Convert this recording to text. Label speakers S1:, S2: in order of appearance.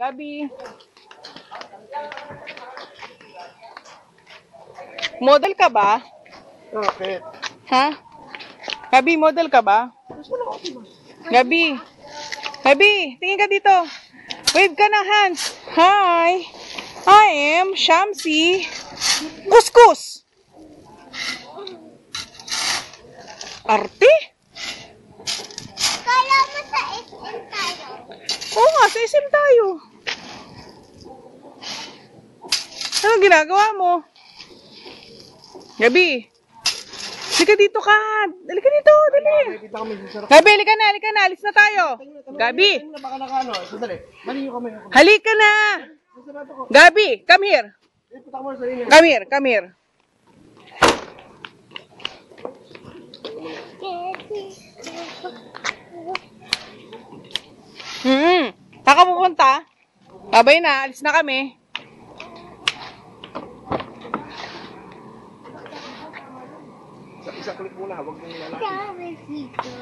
S1: Gabi. Model ka ba?
S2: Bakit?
S1: Ha? Gabi, model ka ba? Gabi. Gabi, tingin ka dito. Wave ka na, hands. Hi. I am Shamsi. Kuskus. Arte?
S3: Kala mo sa SM tayo.
S1: Oo nga, sa SM tayo. Anong ginagawa mo? Gabi. Halika dito ka. Halika dito, dali.
S2: Nakikita kami sa sarap.
S1: Gabi, halika na. Alis na tayo. Gabi.
S2: Tayo na baka nakaano. Sandali. Maliyo kami.
S1: Halika na.
S2: Masarap ako.
S1: Gabi, come here.
S2: Puta ka mo sa inyo.
S1: Come here, come here. Saka pupunta? Babay na, alis na kami.
S2: Isa click muna. Huwag mong lalaki.
S3: Sabi dito.